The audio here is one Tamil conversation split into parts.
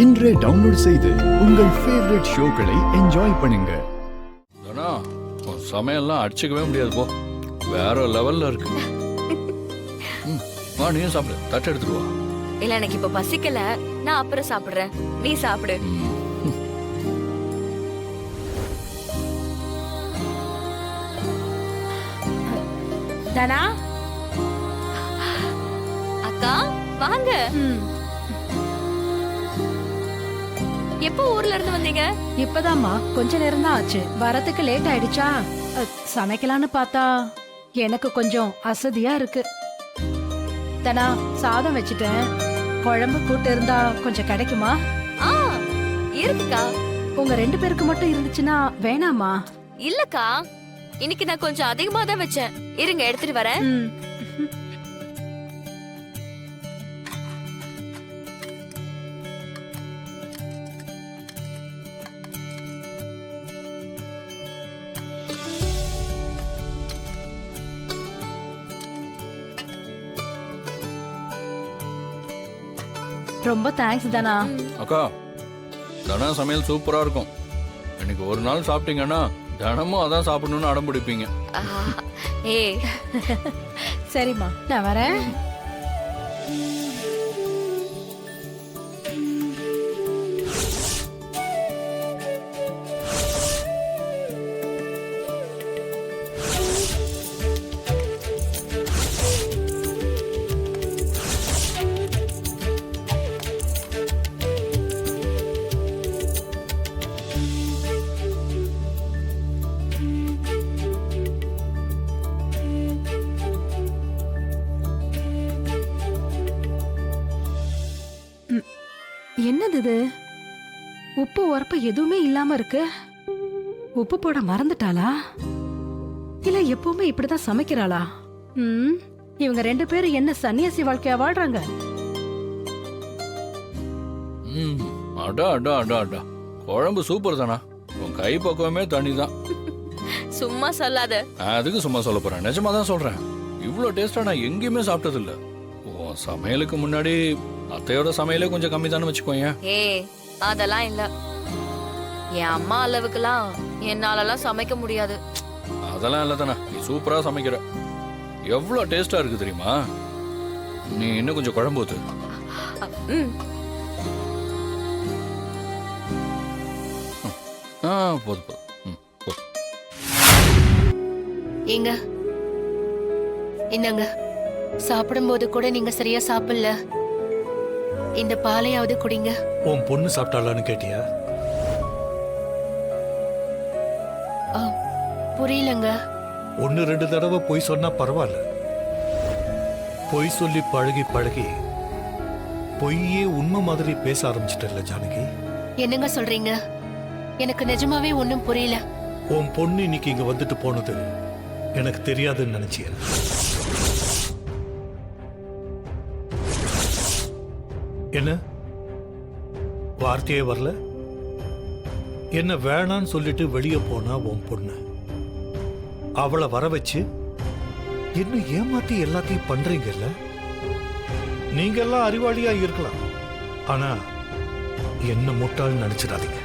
இன்றே டவுன்லோட் செய்து உங்கள் ஃபேவரட் ஷோக்களை என்ஜாய் பண்ணுங்க. சமையல்லாம் அடிச்சுக்கவே முடியாது போ, வேற லெவல்ல இருக்கு. வா நீயும் சாப்பிடு, தட்டு எடுத்துட்டு வா. இல்ல எனக்கு இப்ப பசிக்கல, நான் அப்புறம் சாப்பிடுறேன், நீ சாப்பிடு. தனா அக்கா வாங்க. எப்போ ஊர்ல இருந்து வந்தீங்க? இப்பதாம்மா கொஞ்ச நேரம் தான் ஆச்சு. வரதுக்கு லேட் ஆயிடுச்சா? சமைக்கலான்னு பார்த்தா எனக்கு கொஞ்சம் அசதியா இருக்கு. தனா சாதம் வச்சுட்டேன், குழம்பு கூட்டு இருந்தா கொஞ்சம் கிடைக்குமா? ஆ இருக்குக்கா. உங்க 2 பேருக்கு மட்டும் இருந்துச்சுன்னா வேணாமா? இல்லக்கா, இன்னைக்கு நான் கொஞ்சம் அதிகமா தான் வச்சேன். இருங்க எடுத்துட்டு வரேன். ரொம்ப தேங்க்ஸ் தனா. அக்கா, தனா சமையல் சூப்பரா இருக்கும். இன்னைக்கு ஒரு நாள் சாப்பிட்டீங்கன்னா தினமும் அதான் சாப்பிடணும்னு அடம் பிடிப்பீங்க. ஏய் சரிம்மா, நான் வரேன். என்னது இது? உப்பு உரப்பு எதுவுமே இல்லாம இருக்கு. உப்பு போட மறந்துட்டாளா? இல்ல எப்பவுமே இப்படிதான் சமைக்கிறாளா? இவங்க 2 பேரும் என்ன சன்னியாசி வாழ்க்கையா வாழ்றாங்க? அடா அடா அடா அடா, குழம்பு சூப்பர் தானா. உன் கை பக்குவமே தனிதான். சும்மா சொல்லாத. அதுக்கு சும்மா சொல்ல போறேன், நிஜமா தான் சொல்றேன். இவ்வளவு டேஸ்டா நான் எங்கேயுமே சாப்பிட்டது இல்ல. உன் சமையலுக்கு முன்னாடி அத்தையோட சமையலே கொஞ்சம் கம்மி தானே வச்சுக்கோங்க. ஏய் அதெல்லாம் இல்ல, என் அம்மா அளவுக்குலாம் என்னாலலாம் சமைக்க முடியாது. அதெல்லாம் இல்ல தானே, நீ சூப்பரா சமைக்கிற. எவ்வளவு டேஸ்டா இருக்கு தெரியுமா? நீ இன்னும் கொஞ்சம் குழம்பு ஊத்து. போதும் போதும். ஏங்க என்னங்க, சாப்பிடும்போது கூட நீங்க சரியா சாப்பிடல. இந்த பாலையாவது குடிங்க. உன் பொண்ணு சாப்பிட்டாளான்னு கேட்டியா? புரியலங்க. 1-2 தடவை பொய் சொன்னா பரவாயில்ல. பொய் சொல்லி பழகி பழகி பொய்யே உண்மை மாதிரி பேச ஆரம்பிச்சிட்டல ஜானகி. என்னங்க சொல்றீங்க? எனக்கு நிஜமாவே ஒண்ணும் புரியல. உன் பொண்ணு இன்னைக்கு இங்க வந்துட்டு போனது எனக்கு தெரியாதுன்னு நினைச்சிய? என்ன வார்த்தையே வரல? என்ன வேணான்னு சொல்லிட்டு வெளியே போனா உன் பொண்ணு, அவளை வர வச்சு என்ன ஏமாத்தி எல்லாத்தையும் பண்றீங்கல்ல? நீங்க எல்லாம் அறிவாளியா இருக்கலாம், ஆனா என்ன முட்டாள்னு நினைச்சிடாதீங்க.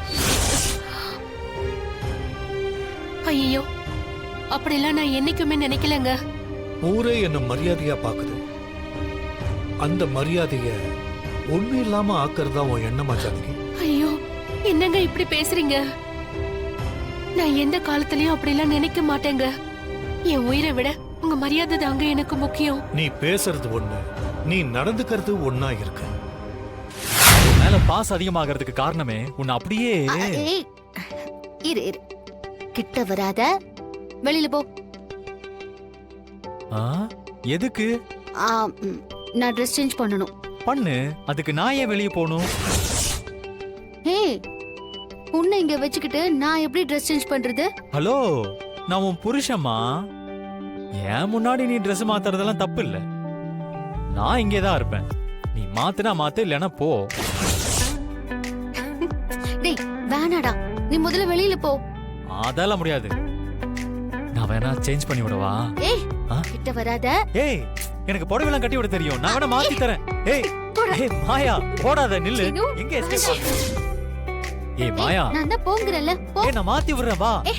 ஐயோ, அப்படிலாம் நான் என்னைக்குமே நினைக்கலங்க. ஊரே என்ன மரியாதையா பாக்குது. அந்த மரியாதைய ஒண்ணு இல்லாம ஆக்குறதா உன் எண்ணமா ஜானகி? ஐயோ, என்னங்க இப்படி பேசுறீங்க? நான் எந்த காலத்திலயும் அப்படிலாம் நினைக்க மாட்டேங்க. என் உயிரை விட உங்க மரியாதை தாங்க எனக்கு முக்கியம். நீ பேசுறது ஒண்ணு, நீ நடந்துக்கிறது ஒண்ணா இருக்கு. மேல பாஸ் அதிகமாகிறதுக்கு காரணமே உன்னை அப்படியே. இரு இரு, கிட்ட வராத, வெளியில போ. எதுக்கு? நான் ட்ரெஸ் சேஞ்ச் பண்ணணும். பண்ணு, அதுக்கு நான் ஏன் வெளியே போகணும்? ஏய், உன்னை இங்க வச்சுக்கிட்டு நான் எப்படி ட்ரெஸ் சேஞ்ச் பண்றது? ஹலோ, நான் உன் புருஷம்மா. ஏன் முன்னாடி நீ ட்ரெஸ் மாத்துறதெல்லாம் தப்பு இல்ல. நான் இங்கேதான் இருப்பேன். நீ மாத்துனா மாத்து, இல்லனா போ. டேய் வேணாடா, நீ முதல்ல வெளியில போ. அதெல்லாம் முடியாது. நான் வேணா சேஞ்ச் பண்ணி விடவா? ஏய் கிட்ட வராத. ஏய், எனக்கு புடவைலாம் கட்டி விட தெரியும். நான் வேணா மாத்தி தரேன். ஏய் ஏய் மாயா ஓடாத நில்லு சீனு, எங்க எஸ்கேப் ஏய் மாயா நான் தான் போங்கறல போ. ஏய் நான் மாத்தி விடுறேன் வா ஏய்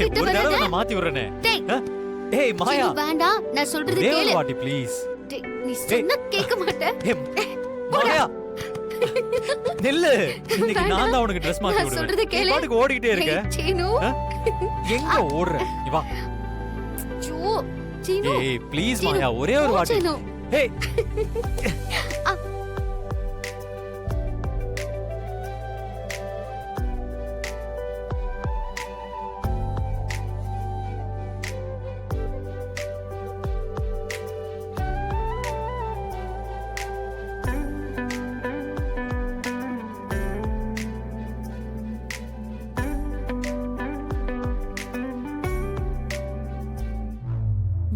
கிட்ட ஒரு தடவை வராத. நான் மாத்தி விடுறேனே டேய். ஏய் மாயா சீனு, வேண்டாம், நான் சொல்றது ஒரே ஒரு கேளு. வாட்டி ப்ளீஸ் டேய், நீ சொன்னா கேட்க மாட்டே. ஏய் மாயா நில்லு இன்னைக்கு நான் வேண்டாம். தான் உனக்கு Dress மாத்தி நான் சொல்றது விடுவேன் நீ கேளு. பாட்டுக்கு ஓடிக்கிட்டே இருக்க டேய், சீனு. எங்க ஓடுற நீ வா ஐயோ, சீனு. ஏய் ப்ளீஸ் சீனு, மாயா ஒரே ஒரு போ, வாட்டி சீனு. ஏய்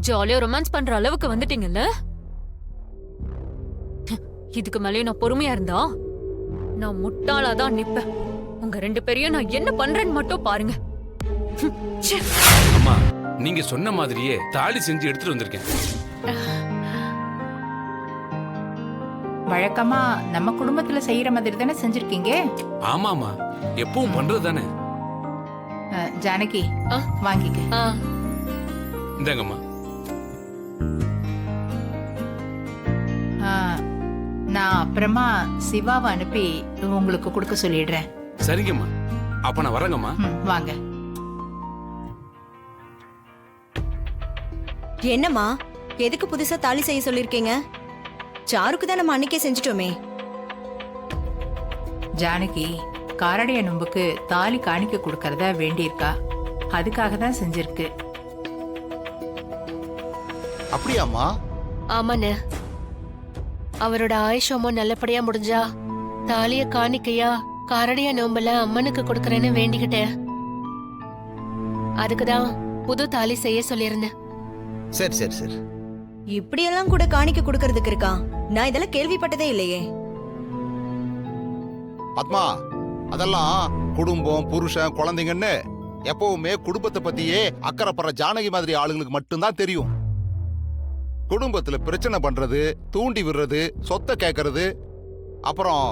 ஜாலியா ரொமான்ஸ் பண்ற அளவுக்கு வந்துட்டீங்கல்ல? இதுக்கு மேலயும் நான் பொறுமையா இருந்தா நான் முட்டாளாதான் நிப்பேன். உங்க 2 பேரையும் நான் என்ன பண்றேன்னு மட்டும் பாருங்க. ச்சே. அம்மா நீங்க சொன்ன மாதிரியே தாலி செஞ்சு எடுத்துட்டு வந்திருக்கேன். வழக்கமா நம்ம குடும்பத்துல செய்யற மாதிரி தானே செஞ்சிருக்கீங்க. ஆமாமா எப்பவும் பண்றது தானே. ஜானகி ஆ? வாங்கிக்க. ஆ, இந்தாங்கம்மா. ஆ, நான் அப்புறமா சிவாவை அனுப்பி உங்களுக்கு கொடுக்க சொல்லிடுறேன். சரிங்கம்மா அப்ப நான் வரேங்கம்மா. வாங்க. என்னம்மா எதுக்கு புதுசா தாலி செய்ய சொல்லிருக்கீங்க? சாருக்கு தான் நம்ம அன்னைக்கே செஞ்சுட்டோமே. ஜானகி காரடைய நொம்புக்கு தாலி காணிக்க கொடுக்கறதா வேண்டியிருக்கா, அதுக்காக தான் செஞ்சிருக்கு. அப்படியாம்மா? ஆமாண்ணே. அவரோட ஆயுஷமும் நல்லபடியா முடிஞ்சா தாலிய காணிக்கையா காரடியா நோம்பல அம்மனுக்கு கொடுக்கறேன்னு வேண்டிக்கிட்டேன். அதுக்குதான் புது தாலி செய்ய சொல்லியிருந்தேன். சரி சரி சரி. இப்படியெல்லாம் கூட காணிக்க கொடுக்கறதுக்கு இருக்கா? நான் இதெல்லாம் கேள்விப்பட்டதே இல்லையே. பத்மா, அதெல்லாம் குடும்பம் புருஷன் குழந்தைங்கன்னு எப்பவுமே குடும்பத்தை பத்தியே அக்கறைப்படுற ஜானகி மாதிரி ஆளுங்களுக்கு மட்டும்தான் தெரியும். குடும்பத்துல பிரச்சனை பண்றது, தூண்டி விடுறது, சொத்தை கேட்கறது, அப்புறம்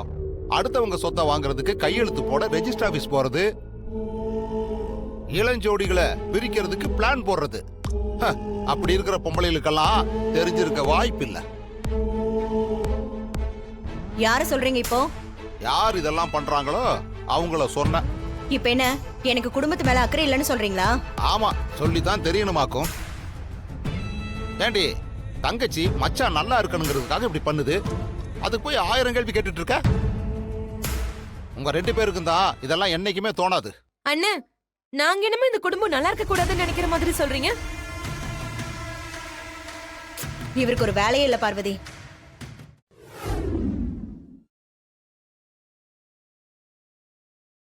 அடுத்தவங்க சொத்தை வாங்குறதுக்கு கையெழுத்து போட ரெஜிஸ்டர் ஆபீஸ் போறது, இளஞ்சோடிகளை பிரிக்கிறதுக்கு பிளான் போடுறது, அப்படி இருக்கிற பொம்பளைகளுக்கெல்லாம் தெரிஞ்சிருக்க வாய்ப்பில்லை. யார சொல்றீங்க இப்போ? யார் இதெல்லாம் பண்றாங்களோ அவங்கள சொன்ன. இப்ப என்ன எனக்கு குடும்பத்து மேல அக்கறை இல்லைன்னு சொல்றீங்களா? ஆமா, சொல்லித்தான் தெரியணுமாக்கும். ஏண்டி தங்கச்சி மச்சான் நல்லா இருக்கணுங்கிறதுக்காக இப்படி பண்ணுது, அதுக்கு போய் 1000 கேள்வி கேட்டுட்டு இருக்க? உங்க 2 பேருக்கும் தான் இதெல்லாம் என்னைக்குமே தோணாது. அண்ணே, நாங்க என்னமோ இந்த குடும்பம் நல்லா இருக்க கூடாதுன்னு நினைக்கிற மாதிரி சொல்றீங்க. இவருக்கு ஒரு வேலையே இல்ல பார்வதி.